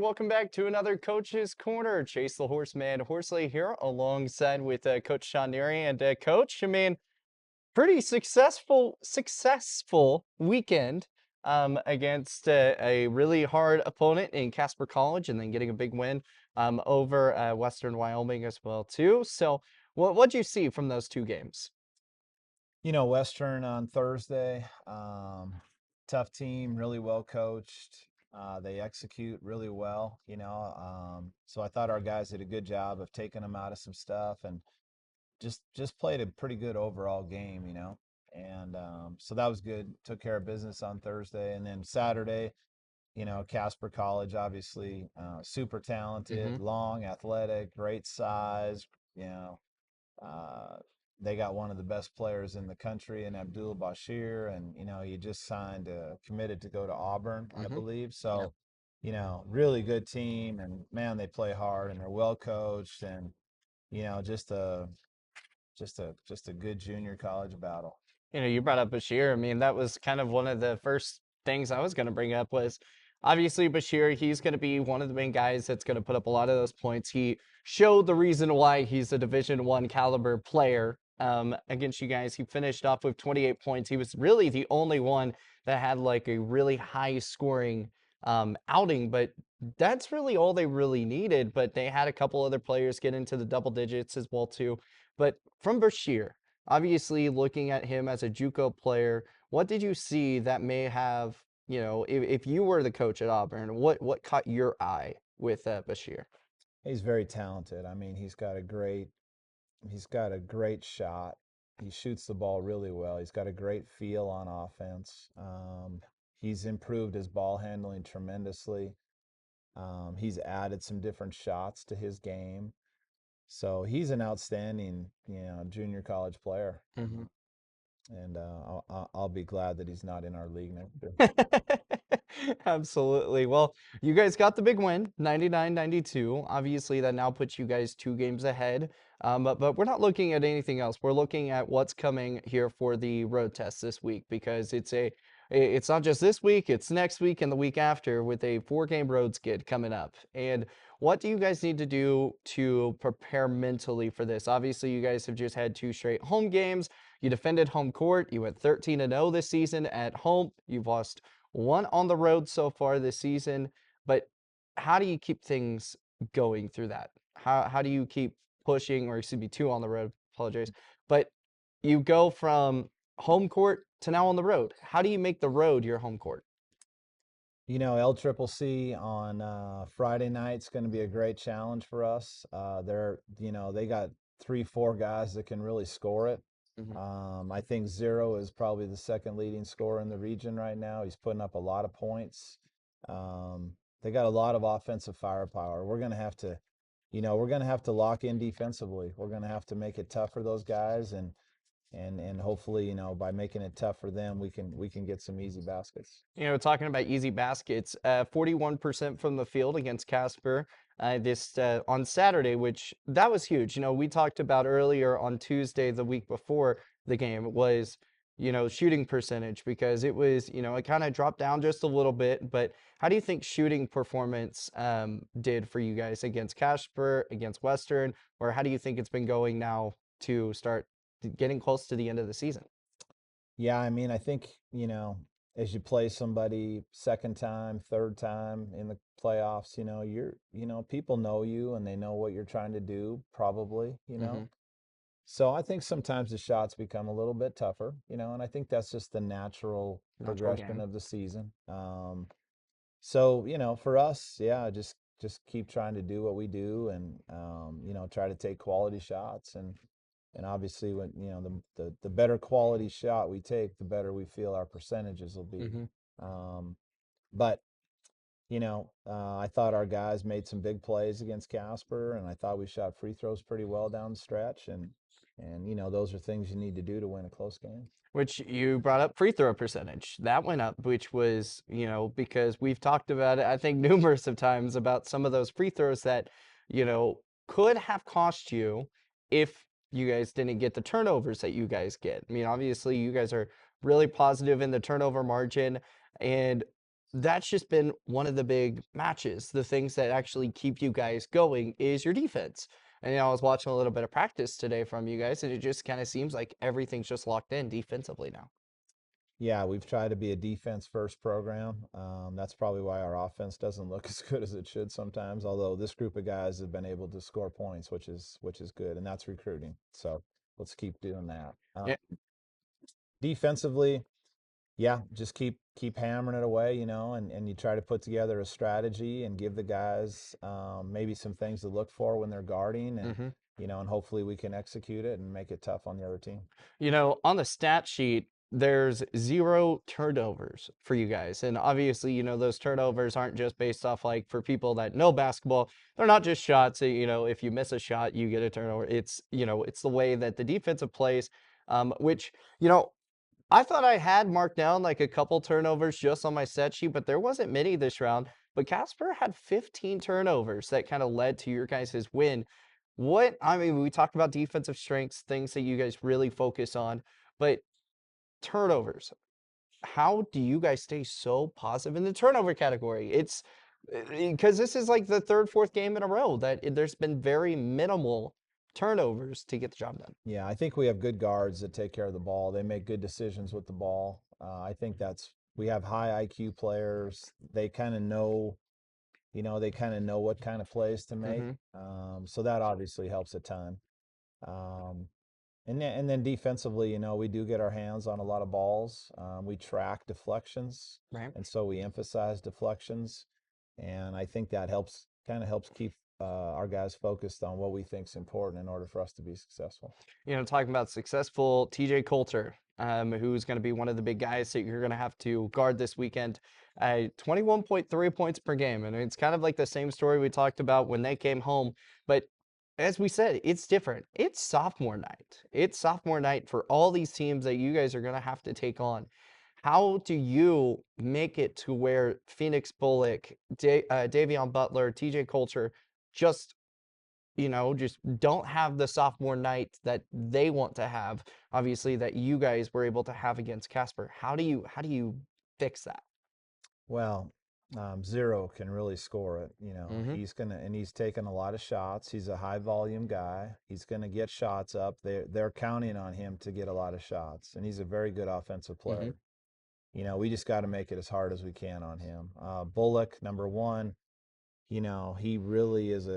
welcome back to another Coach's Corner. Chase the Horseman Horsley here, alongside with Coach Shawn Neary. And Coach, pretty successful weekend against a really hard opponent in Casper College, and then getting a big win over Western Wyoming as well too. So, what'd you see from those two games? Western on Thursday, tough team, really well coached. They execute really well, so I thought our guys did a good job of taking them out of some stuff and just played a pretty good overall game, and so that was good. Took care of business on Thursday, and then Saturday, Casper College, obviously, super talented, Mm-hmm. long, athletic, great size, you know, uh, they got one of the best players in the country in Abdul Bashir, and he just signed, committed to go to Auburn, I Mm-hmm. believe. Yep. So, really good team, and man, they play hard and they're well coached, and just a good junior college battle. You brought up Bashir. That was kind of one of the first things I was going to bring up was obviously Bashir. He's going to be one of the main guys that's going to put up a lot of those points. He showed the reason why he's a Division I caliber player against you guys. He finished off with 28 points. He was really the only one that had like a really high scoring outing, but that's really all they really needed. But they had a couple other players get into the double digits as well too. But from Bashir, obviously looking at him as a JUCO player, what did you see that may have, if you were the coach at Auburn, what caught your eye with Bashir? He's very talented. I mean, he's got a great shot. He shoots the ball really well. He's got a great feel on offense. He's improved his ball handling tremendously. He's added some different shots to his game. So he's an outstanding, junior college player. Mhm. And I'll be glad that he's not in our league next year. Absolutely. Well, you guys got the big win, 99-92. Obviously, that now puts you guys 2 games ahead. But we're not looking at anything else. We're looking at what's coming here for the road test this week, because it's not just this week, it's next week and the week after, with a 4-game road skid coming up. And what do you guys need to do to prepare mentally for this? Obviously, you guys have just had 2 straight home games. You defended home court. You went 13-0 this season at home. You've lost one on the road so far this season. But how do you keep things going through that? How do you keep pushing, or excuse me, 2 on the road, apologize. But you go from home court to now on the road. How do you make the road your home court? LCCC on Friday night's going to be a great challenge for us. They got 3, 4 guys that can really score it. Mhm. I think Zero is probably the second leading scorer in the region right now. He's putting up a lot of points. They got a lot of offensive firepower. We're going to have to lock in defensively. We're going to have to make it tough for those guys, and hopefully, by making it tough for them, we can get some easy baskets. Talking about easy baskets, 41% from the field against Casper this on Saturday, which that was huge. We talked about earlier on Tuesday, the week before the game, was shooting percentage, because it was it kind of dropped down just a little bit. But how do you think shooting performance did for you guys against Casper, against Western, or how do you think it's been going now to start getting close to the end of the season? Yeah, I mean, I think, as you play somebody second time, third time in the playoffs, people know you and they know what you're trying to do, probably. Hmm. So I think sometimes the shots become a little bit tougher, and I think that's just the natural Natural progression game. of the season. So, for us, yeah, just keep trying to do what we do, and try to take quality shots, and obviously when the better quality shot we take, the better we feel our percentages will be. Hmm. Um, but I thought our guys made some big plays against Casper, and I thought we shot free throws pretty well down the stretch, and those are things you need to do to win a close game. Which you brought up, free throw percentage. That went up, which was, because we've talked about it, I think, numerous of times, about some of those free throws that, could have cost you if you guys didn't get the turnovers that you guys get. Obviously, you guys are really positive in the turnover margin. And that's just been one of the big matches. The things that actually keep you guys going is your defense. And I was watching a little bit of practice today from you guys, and it just kind of seems like everything's just locked in defensively now. Yeah, we've tried to be a defense first program. That's probably why our offense doesn't look as good as it should sometimes. Although this group of guys have been able to score points, which is good, and that's recruiting. So let's keep doing that. Yeah. Defensively, yeah, just keep hammering it away, and you try to put together a strategy and give the guys maybe some things to look for when they're guarding, and hmm and hopefully we can execute it and make it tough on the other team. On the stat sheet, there's 0 turnovers for you guys. And obviously, those turnovers aren't just based off like for people that know basketball, they're not just shots. If you miss a shot, you get a turnover. It's the way that the defensive plays, which, I thought I had marked down like a couple turnovers just on my set sheet, but there wasn't many this round. But Casper had 15 turnovers that kind of led to your guys' win. I mean, we talked about defensive strengths, things that you guys really focus on, but turnovers. How do you guys stay so positive in the turnover category? It's because this is like the third, fourth game in a row that there's been very minimal turnovers to get the job done. Yeah, I think we have good guards that take care of the ball. They make good decisions with the ball. I think that's we have high IQ players. They kind of know what kind of plays to make. hmm So that obviously helps a ton. Um, and then defensively, we do get our hands on a lot of balls. We track deflections, Right. and so we emphasize deflections. And I think that helps keep our guys focused on what we think is important in order for us to be successful. Talking about successful TJ Coulter, who's going to be one of the big guys that you're going to have to guard this weekend. 21.3 points per game. And it's kind of like the same story we talked about when they came home. But as we said, it's different. It's sophomore night. It's sophomore night for all these teams that you guys are going to have to take on. How do you make it to where Phoenix Bullock, Davion Butler, TJ Coulter just just don't have the sophomore night that they want to have, obviously, that you guys were able to have against Casper. How do you fix that? Well, Zero can really score it. Mhm. He's taking a lot of shots. He's a high volume guy. He's gonna get shots up. They're counting on him to get a lot of shots, and he's a very good offensive Mhm. player. We just got to make it as hard as we can on him. Bullock, number one, he really is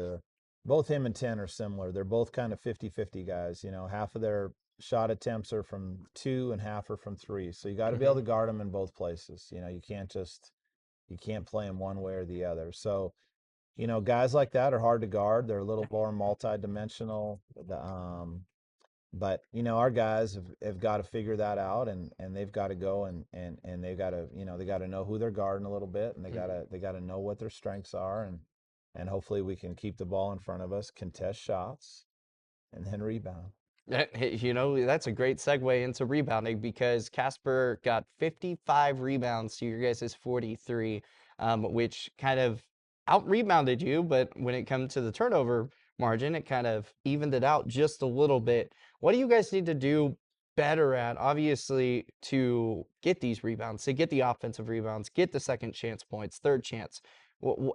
both him and 10 are similar. They're both kind of 50-50 guys. Half of their shot attempts are from two and half are from three. So you got to be able Mhm. to guard them in both places. You can't play them one way or the other. So, guys like that are hard to guard. They're a little more multi-dimensional. But our guys have got to figure that out, and they've got to go and they've got to they got to know who they're guarding a little bit, and they got Mhm. to they got to know what their strengths are, and hopefully we can keep the ball in front of us, contest shots, and then rebound. That's a great segue into rebounding because Casper got 55 rebounds to your guys' 43, which kind of out rebounded you. But when it comes to the turnover margin, it kind of evened it out just a little bit. What do you guys need to do better at, obviously, to get these rebounds, to get the offensive rebounds, get the second chance points, third chance?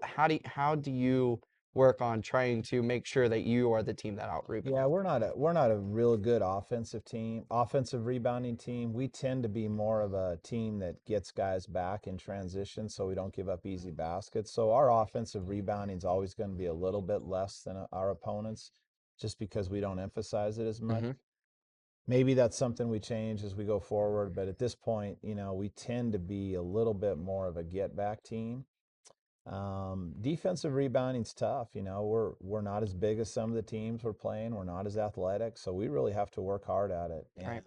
How do you work on trying to make sure that you are the team that out Yeah, rebounds? we're not a real good offensive rebounding team. We tend to be more of a team that gets guys back in transition so we don't give up easy baskets. So our offensive rebounding is always going to be a little bit less than our opponents just because we don't emphasize it as much. Mhm. Maybe that's something we change as we go forward, but at this point, we tend to be a little bit more of a get back team. Defensive rebounding's tough. We're not as big as some of the teams we're playing. We're not as athletic, so we really have to work hard at it. And Right.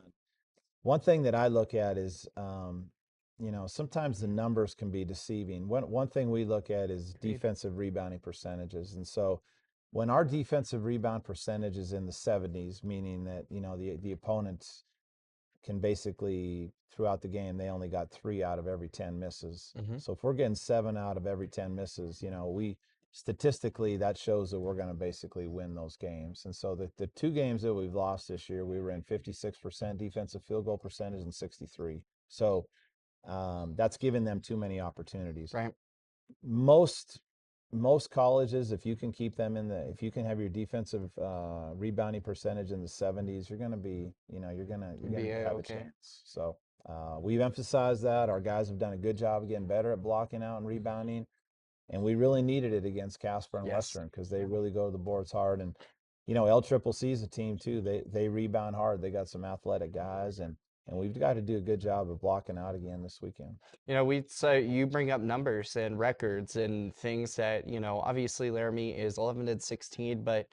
one thing that I look at is, sometimes the numbers can be deceiving. One thing we look at is Agreed. defensive rebounding percentages, and so when our defensive rebound percentage is in the 70s, meaning that the opponents can basically throughout the game they only got 3 out of every 10 misses. Mhm. So if we're getting 7 out of every 10 misses, we statistically that shows that we're going to basically win those games. And so the two games that we've lost this year, we were in 56% defensive field goal percentage and 63. So That's given them too many opportunities. Right. Most most colleges, if you can keep them in the, if you can have your defensive rebounding percentage in the 70s, you're going to be, you're going Be to have a okay. chance. So we've emphasized that. Our guys have done a good job of getting better at blocking out and rebounding, and we really needed it against Casper and Yes. Western because they really go to the boards hard. And L Triple C is a team too. They rebound hard. They got some athletic guys, and we've got to do a good job of blocking out again this weekend. We say you bring up numbers and records and things that, obviously Laramie is 11 and 16, but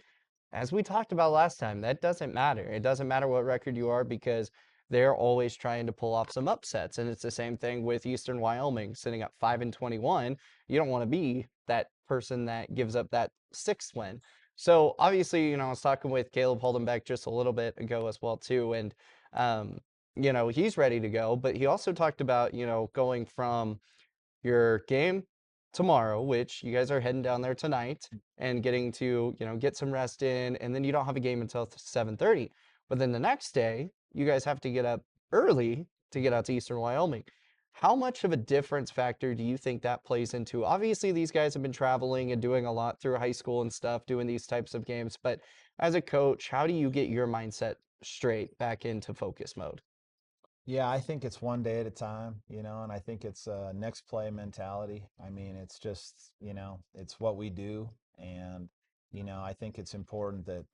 as we talked about last time, that doesn't matter. It doesn't matter what record you are because they're always trying to pull off some upsets. And it's the same thing with Eastern Wyoming sitting at 5 and 21. You don't want to be that person that gives up that sixth win. So obviously, I was talking with Caleb Holdenbeck just a little bit ago as well too, and um, he's ready to go. But he also talked about, going from your game tomorrow, which you guys are heading down there tonight and getting to, get some rest in, and then you don't have a game until 7:30. But then the next day, you guys have to get up early to get out to Eastern Wyoming. How much of a difference factor do you think that plays into? Obviously, these guys have been traveling and doing a lot through high school and stuff, doing these types of games. But as a coach, how do you get your mindset straight back into focus mode? Yeah, I think it's one day at a time, and I think it's a next play mentality. I mean, it's just, it's what we do. And, I think it's important that,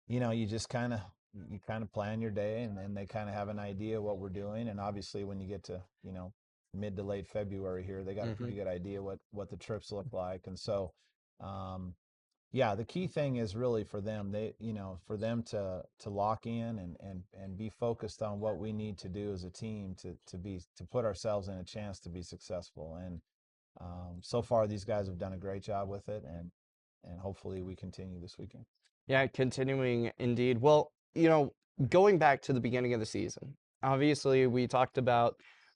you just kind of plan your day, and then they kind of have an idea what we're doing. And obviously when you get to, mid to late February here, they got a Hmm. pretty good idea what the trips look like. And so, um, yeah, the key thing is really for them, for them to lock in and be focused on what we need to do as a team to put ourselves in a chance to be successful. And so far, these guys have done a great job with it, and hopefully we continue this weekend. Yeah, continuing indeed. Well, going back to the beginning of the season, obviously we talked about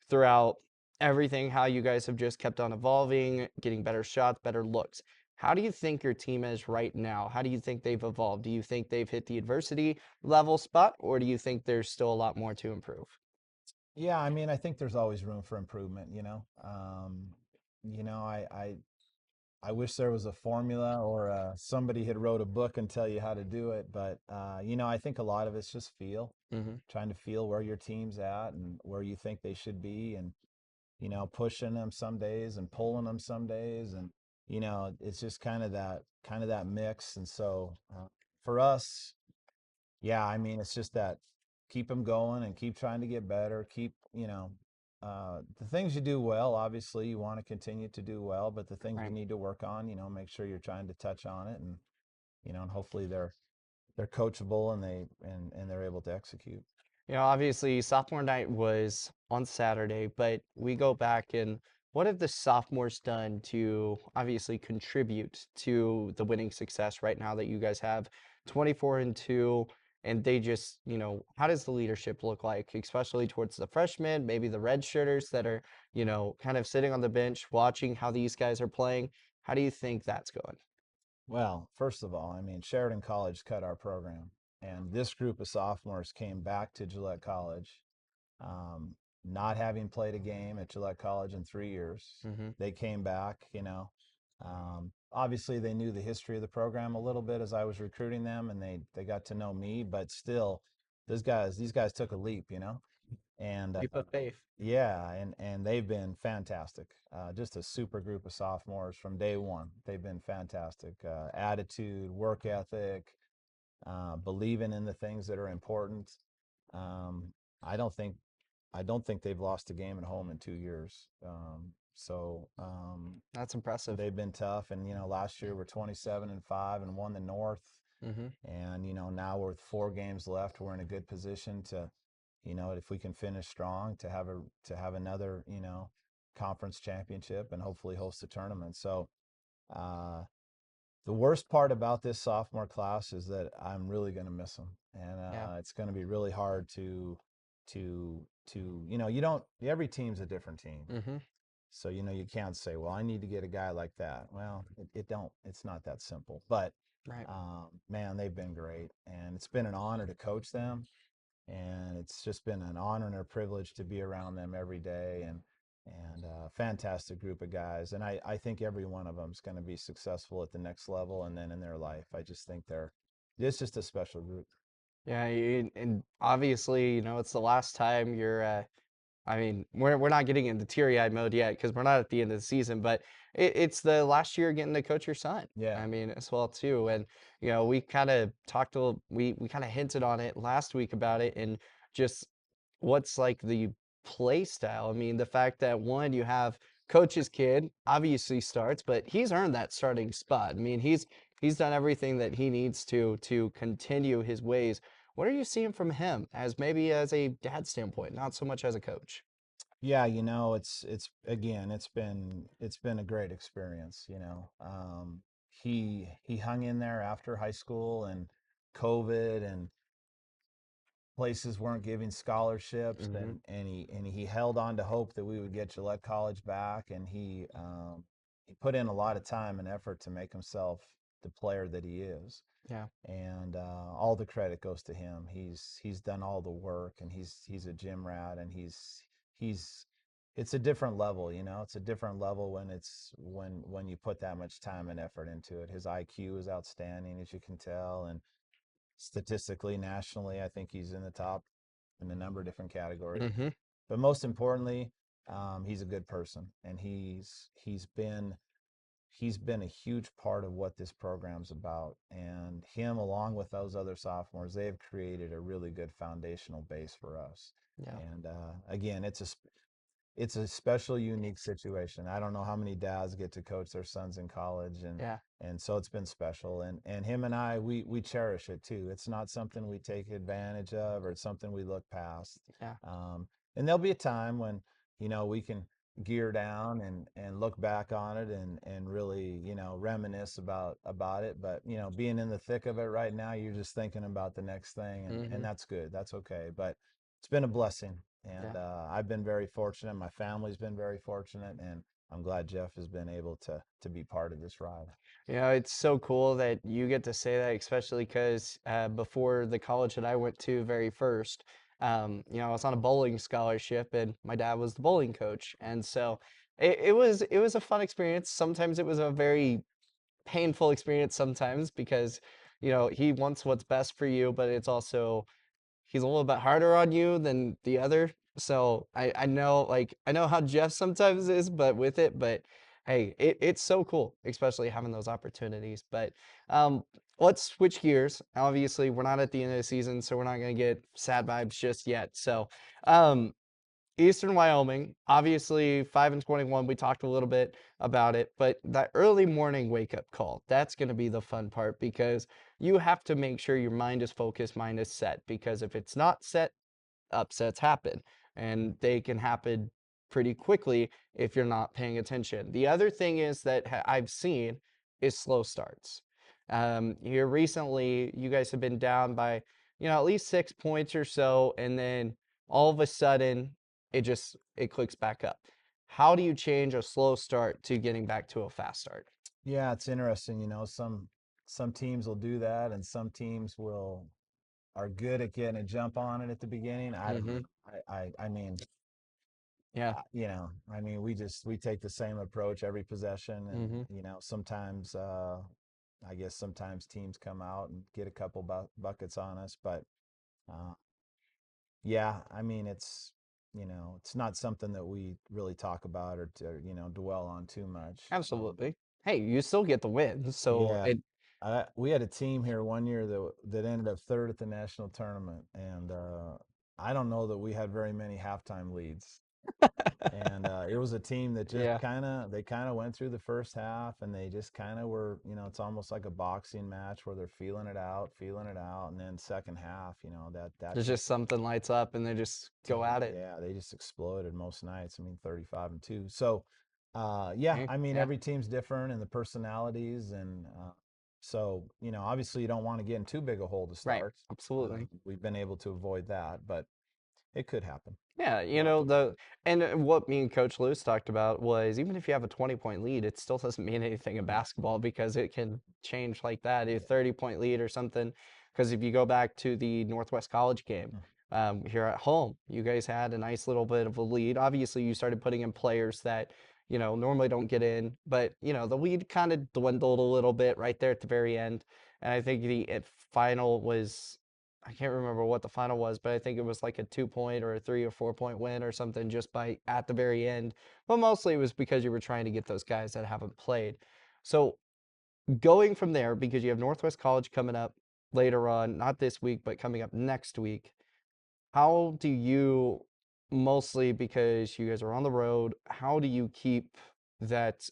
throughout everything how you guys have just kept on evolving, getting better shots, better looks. How do you think your team is right now? How do you think they've evolved? Do you think they've hit the adversity level spot, or do you think there's still a lot more to improve? Yeah, I mean, I think there's always room for improvement. I wish there was a formula, or somebody had wrote a book and tell you how to do it. But I think a lot of it's just Hmm. trying to feel where your team's at and where you think they should be, and pushing them some days and pulling them some days, and it's just kind of that mix. And so for us, yeah, I mean, it's just that keep them going and keep trying to get better. Keep, the things you do well, obviously you want to continue to do well, but the things you Right. need to work on, make sure you're trying to touch on it, and hopefully they're coachable, and they're able to execute. Obviously, sophomore night was on Saturday, but we go back and what have the sophomores done to obviously contribute to the winning success right now that you guys have 24 and 2 and they just, how does the leadership look like, especially towards the freshmen, maybe the red shirters that are, kind of sitting on the bench watching how these guys are playing? How do you think that's going? Well, first of all, I mean, Sheridan College cut our program, and this group of sophomores came back to Gillette College, um, not having played a game at Gillette College in 3 years. Hmm. They came back, obviously they knew the history of the program a little bit as I was recruiting them, and they got to know me, but still, these guys took a leap, and Leap of faith. yeah, and they've been fantastic. Just a super group of sophomores from day one. They've been fantastic. Attitude, work ethic, believing in the things that are important. Um, I don't think I don't think they've lost a game at home in 2 years. That's impressive. They've been tough, and last year we're 27-5 and won the North, Hmm. and now with 4 games left, we're in a good position to, if we can finish strong, to have another conference championship and hopefully host a tournament. So uh, the worst part about this sophomore class is that I'm really going to miss them, and Yeah. it's going to be really hard to you don't, every team's a different team. Hmm. So you can't say, well, I need to get a guy like that. Well, it's not that simple. But Right. man, they've been great, and it's been an honor to coach them. and it's just been an honor and a privilege to be around them every day. And fantastic group of guys. And I think every one of them is going to be successful at the next level and then in their life. I just think it's just a special group. Yeah, and obviously, it's the last time you're I mean, we're not getting into teary-eyed mode yet because we're not at the end of the season, but it's the last year getting to coach your son. Yeah. I mean, as well too, and we kind of talked a little, we kind of hinted on it last week about it, and just what's like the play style. I mean, the fact that one, you have coach's kid obviously starts, but he's earned that starting spot. I mean, he's done everything that he needs to continue his ways. What are you seeing from him as maybe as a dad standpoint, not so much as a coach? Yeah, it's again, it's been a great experience, you know. He hung in there after high school and COVID, and places weren't giving scholarships, Hmm. and he held on to hope that we would get Gillette College back, and he put in a lot of time and effort to make himself the player that he is. Yeah. And all the credit goes to him. He's done all the work, and he's a gym rat, and he's it's a different level, you know. It's a different level when you put that much time and effort into it. His IQ is outstanding, as you can tell, and statistically, nationally, I think he's in the top in a number of different categories. Hmm. But most importantly, he's a good person, and he's been a huge part of what this program's about. And him, along with those other sophomores, they have created a really good foundational base for us. Yeah. And again, it's a special, unique situation. I don't know how many dads get to coach their sons in college, Yeah. and so it's been special. And him and I, we cherish it too. It's not something we take advantage of, or it's something we look past. Yeah. Um, and there'll be a time when we can gear down and look back on it and really reminisce about it. But being in the thick of it right now, you're just thinking about the next thing, and Hmm. that's good. That's okay. But it's been a blessing, and Yeah. I've been very fortunate. My family's been very fortunate, and I'm glad Jeff has been able to be part of this ride. It's so cool that you get to say that, especially because before the college that I went to very first, I was on a bowling scholarship, and my dad was the bowling coach, and so it was a fun experience. Sometimes it was a very painful experience sometimes because he wants what's best for you, but it's also he's a little bit harder on you than the other. So I know, like, I know how Jeff sometimes is, but with it, but hey, it's so cool, especially having those opportunities. But um, let's switch gears. Obviously, we're not at the end of the season, so we're not gonna get sad vibes just yet. So um, Eastern Wyoming, obviously 5-21. We talked a little bit about it, but that early morning wake up call, that's going to be the fun part because you have to make sure your mind is focused, mind is set. Because if it's not set, upsets happen, and they can happen pretty quickly if you're not paying attention. The other thing is that I've seen is slow starts. Here recently, you guys have been down by, at least 6 points or so, and then all of a sudden, it clicks back up. How do you change a slow start to getting back to a fast start? Yeah, it's interesting. Some teams will do that, and some teams will are good at getting a jump on it at the beginning. I don't Mm-hmm. know. I mean, Yeah. we take the same approach every possession, and Mm-hmm. sometimes I guess sometimes teams come out and get a couple buckets on us, but uh, yeah, I mean it's not something that we really talk about or to dwell on too much. Absolutely. Hey, you still get the win, so Yeah. We had a team here one year that ended up third at the national tournament, and I don't know that we had very many halftime leads. And it was a team that just yeah, kind of went through the first half, and they just kind of were, it's almost like a boxing match where they're feeling it out, and then second half, that there's team, just something lights up and they just go at it. yeah, they just exploded most nights. I mean, 35-2. So, yeah, Hey, I mean, yeah, every team's different in the personalities, and so obviously you don't want to get in too big a hole to right, start. absolutely. We've been able to avoid that, but it could happen. Yeah, We'll have to wait. what me and Coach Lewis talked about was even if you have a 20-point lead, it still doesn't mean anything in basketball because it can change like that, a Yeah. 30-point lead or something. Because if you go back to the Northwest College game, Mm. here at home. You guys had a nice little bit of a lead. Obviously, you started putting in players that, normally don't get in, but, the lead kind of dwindled a little bit right there at the very end. And I think the final was, I can't remember what the final was, but I think it was like a 2 point or a 3 or 4 point win or something just by at the very end. But mostly it was because you were trying to get those guys that haven't played. So going from there, because you have Northwest College coming up later on, not this week, but coming up next week, how do you, mostly because you guys are on the road, how do you keep that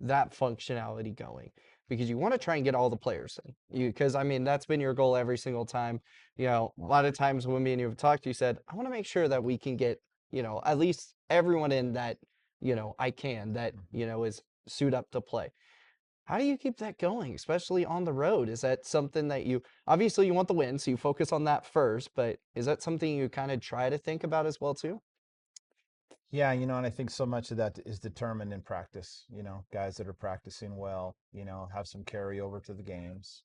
that functionality going? Because you want to try and get all the players in. Because I mean that's been your goal every single time. A lot of times when me and you have talked, you said, I want to make sure that we can get, at least everyone in that, I can, that, is suit up to play. How do you keep that going, especially on the road? Is that something that you obviously you want the win, so you focus on that first, but is that something you kind of try to think about as well too? Yeah, and I think so much of that is determined in practice. Guys that are practicing well, have some carryover to the games.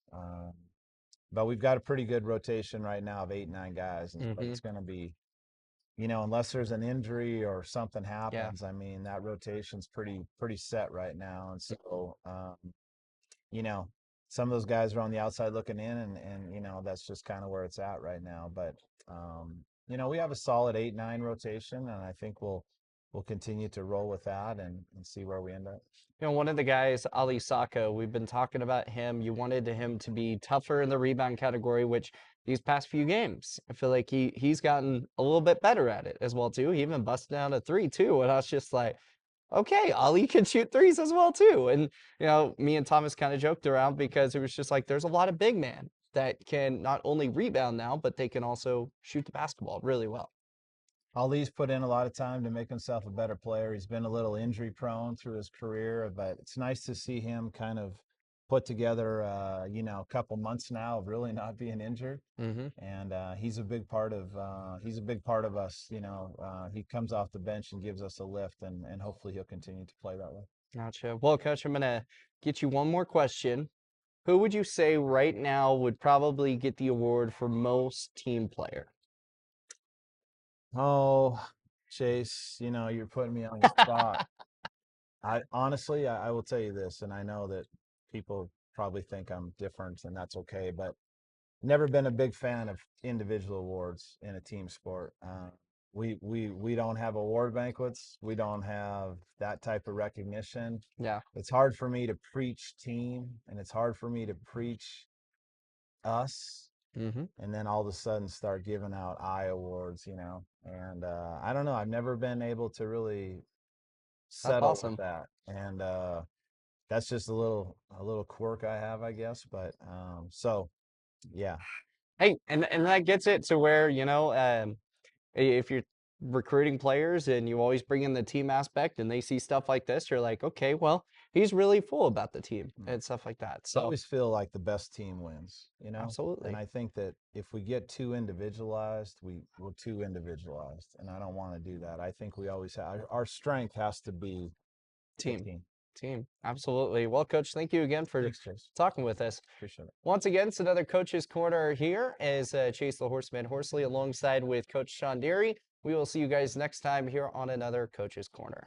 But we've got a pretty good rotation right now of 8, 9 guys, but Mm-hmm. it's going to be, unless there's an injury or something Yeah. happens. I mean, that rotation's pretty set right now, and so you know, some of those guys are on the outside looking in, and that's just kind of where it's at right now. But we have a solid 8, 9 rotation, and I think we'll continue to roll with that and see where we end up. One of the guys, Ali Sacco, we've been talking about him. You wanted him to be tougher in the rebound category, which these past few games, I feel like he's gotten a little bit better at it as well too. He even busted down a three too, and I was just like, okay, Ali can shoot threes as well too. And me and Thomas kind of joked around because it was just like there's a lot of big men that can not only rebound now, but they can also shoot the basketball really well. Ali's put in a lot of time to make himself a better player. He's been a little injury prone through his career, but it's nice to see him kind of put together, a couple months now of really not being injured. Mm-hmm. And he's a big part of us. He comes off the bench and gives us a lift, and hopefully he'll continue to play that way. Gotcha. Well, Coach, I'm gonna get you one more question. Who would you say right now would probably get the award for most team player? Oh, Chase, you're putting me on the spot. I honestly, I will tell you this, and I know that people probably think I'm different, and that's okay. But never been a big fan of individual awards in a team sport. We don't have award banquets. We don't have that type of recognition. Yeah. It's hard for me to preach team, and it's hard for me to preach us, Mm-hmm. and then all of a sudden start giving out I awards. And I don't know. I've never been able to really That's settle with awesome. that, and that's just a little quirk I have, I guess. But so yeah. Hey, and that gets it to where, if you're recruiting players and you always bring in the team aspect and they see stuff like this, you're like, okay, well, he's really full about the team and stuff like that. I So, always feel like the best team wins. And absolutely. I think that if we get too individualized, we're too individualized, and I don't want to do that. I think we always have our strength has to be the Team. team. Team. Absolutely. Well, Coach, thank you again for Thanks, Chase. talking with us. Appreciate it. Once again, it's another Coach's Corner here as Chase the Horseman Horsley alongside with Coach Shawn Neary. We will see you guys next time here on another Coach's Corner.